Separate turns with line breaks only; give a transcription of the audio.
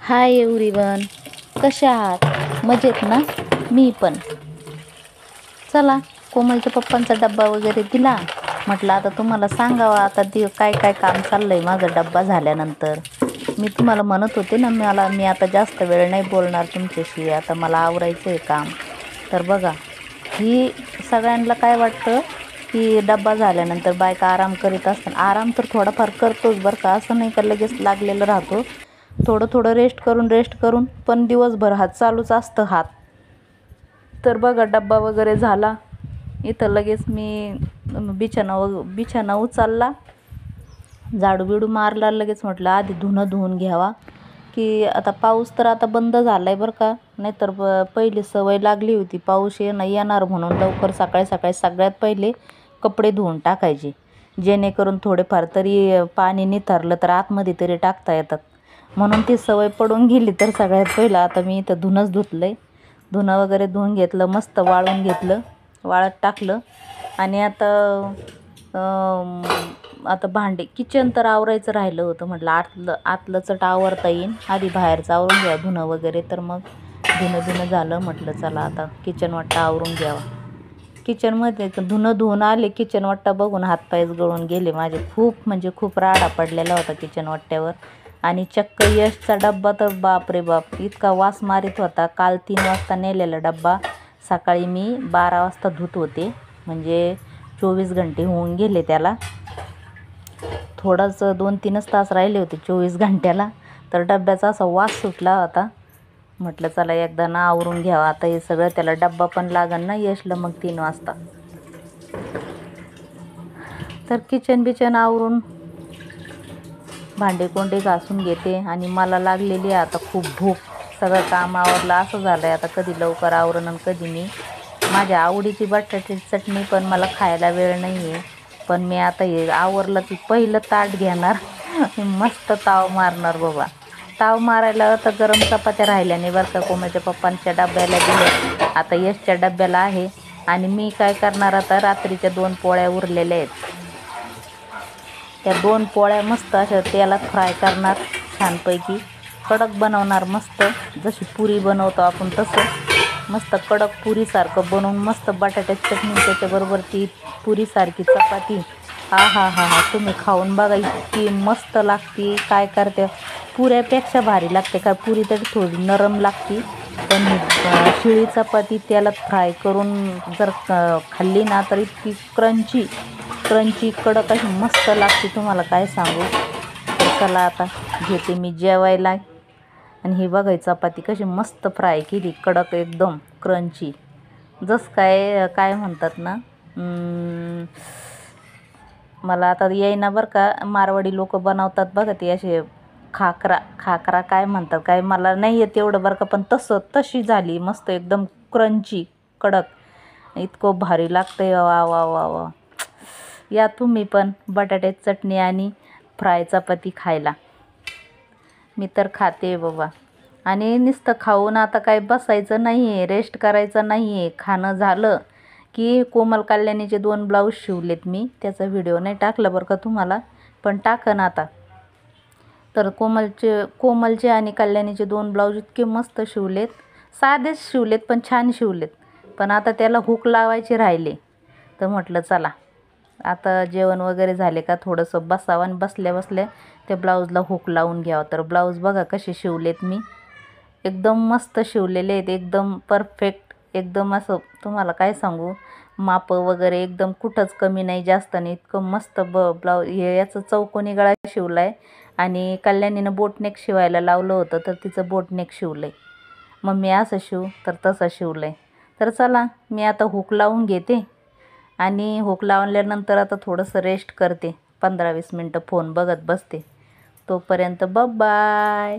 Hi everyone, कशा आहात? मजेत ना? मी पण. चला, कोमलच्या पप्पांचा डब्बा वगैरे दिला. म्हटलं आता तुम्हाला सांगावं आता काय काय काम चाललंय माझं डब्बा झाल्यानंतर. मी तुम्हाला म्हणत होते ना मी आता जास्त वेळ नाही बोलणार तुमच्याशी, आता मला आवरायचं आहे काम. तर बघा, ही सगळ्यांना काय वाटतं की डब्बा झाल्यानंतर बायका आराम करीत असतात. आराम तर थोडाफार करतोच बरं का, असं नाही का लगेच लागलेलं राहतो. थोडं थोडं रेस्ट करून पण दिवसभर हात चालूच असतं हात. तर बघा, डब्बा वगैरे झाला. इथं लगेच मी बिछाना उचलला, झाडू बिडू मारला. लगेच म्हटलं आधी धुणं धुवून घ्यावा, की आता पाऊस तर आता बंद झाला आहे बरं का. नाहीतर पहिली सवय लागली होती पाऊस येणार म्हणून लवकर सकाळी सकाळी सगळ्यात पहिले कपडे धुवून टाकायचे, जेणेकरून थोडेफार तरी पाणी निथरलं तर आतमध्ये तरी टाकता येतात. म्हणून ती सवय पडून गेली. तर सगळ्यात पहिलं आता मी इथं धुणंच धुतलं आहे. धुणं वगैरे धुवून घेतलं, मस्त वाळून घेतलं, वाळत टाकलं. आणि आता भांडे किचन तर आवरायचं राहिलं होतं. म्हटलं आतलं चट आवरता येईन, आधी बाहेरचं आवरून घ्या धुणं वगैरे. तर मग धुणं झालं. म्हटलं चला आता किचन वाट्टा आवरून घ्यावा. किचनमध्ये धुणं धुवून आले, किचन वाट्टा बघून हातपायच गळून गेले माझे. खूप राडा पडलेला होता किचन वाट्ट्यावर. आणि चक्क यशचा डब्बा तर बाप रे बाप, इतका वास मारीत होता. काल 3 वाजता नेलेला डब्बा सकाळी मी 12 वाजता धुत होते, म्हणजे 24 घंटे होऊन गेले त्याला. थोडंच 2-3 तास राहिले होते 24 घंट्याला. तर डब्याचा असा वास सुटला होता. म्हटलं चला एकदा ना आवरून घ्यावा आता हे सगळं. त्याला डब्बा पण लागन ना यशला मग 3 वाजता. तर किचन आवरून भांडे कोंडे घासून घेते. आणि मला लागलेली आता खूप भूक. सगळं काम आवरलं असं झालं आहे आता, कधी लवकर आवरण आणि कधी मी माझ्या आवडीची बटाट्याची चटणी पण मला खायला वेळ नाही आहे. पण मी आता हे आवरलं की पहिलं ताट घेणार, मस्त ताव मारणार बाबा. ताव मारायला तर गरम चपात्या राहिल्या नाही बरं का. कोमलच्या पप्पांच्या डब्याला दिले, आता यशच्या डब्याला आहे. आणि मी काय करणार, आता रात्रीच्या 2 पोळ्या उरलेल्या आहेत. त्या 2 पोळ्या मस्त अशा तेलात फ्राय करणार, छानपैकी कडक बनवणार. मस्त जशी पुरी बनवतो आपण तसं मस्त कडक पुरीसारखं बनवून, मस्त बटाट्याची चटणी त्याच्याबरोबर ती पुरीसारखी चपाती. हा तुम्ही खाऊन बघा, इतकी मस्त लागते. काय करते, पुऱ्यापेक्षा भारी लागते. काय पुरी तरी थोडी नरम लागते, पण शिळी चपाती तेलात फ्राय करून जर खाल्ली ना तर इतकी क्रंची कडक अशी मस्त लागते, तुम्हाला काय सांगू. तर चला आता घेते मी जेवायला. आणि ही बघाय चपाती कशी मस्त फ्राय केली, कडक एकदम क्रंची. काय म्हणतात ना, मला आता येईना बरं का. मारवाडी लोक बनवतात बघा ते असे खाकरा काय म्हणतात, काय मला नाही येत एवढं बरं का. पण तशी झाली मस्त एकदम क्रंची कडक, इतकं भारी लागतंय. वा वा वा वा. या तुम्ही पण बटाट्याची चटणी आणि फ्राय चपाती खायला. मी तर खाते बाबा. आणि नुसतं खाऊन आता काय बसायचं नाही आहे, रेस्ट करायचं नाही आहे. खाणं झालं की कोमल कल्याणीचे 2 ब्लाऊज शिवलेत मी. त्याचा व्हिडिओ नाही टाकला बरं का तुम्हाला, पण टाकन आता. तर कोमलचे आणि कल्याणीचे 2 ब्लाऊज इतके मस्त शिवलेत. साधेच शिवलेत पण छान शिवलेत. पण आता त्याला हुक लावायचे राहिले. तर म्हटलं चला आता जेवण वगैरे झाले का थोडंसं बसावं आणि बसल्या बसल्या त्या ब्लाऊजला हुक लावून घ्यावं. तर ब्लाऊज बघा कसे शिवलेत मी, एकदम मस्त शिवलेले आहेत, एकदम परफेक्ट. एकदम असं तुम्हाला काय सांगू, मापं वगैरे एकदम कुठंच कमी नाही जास्त नाही, इतकं मस्त ब्लाऊज. याचं चौकोनी गळा शिवला आहे. आणि कल्याणीनं बोटनेक शिवायला लावलं होतं, तर तिचं बोटनेक शिवलं आहे. मग मी असं शिव तर तसं शिवलं आहे. तर चला मी आता हुक लावून घेते. आणि हुक लावल्यानंतर आता थोडंसं रेस्ट करते, 15-20 मिनटं फोन बघत बसते. तोपर्यंत बाय.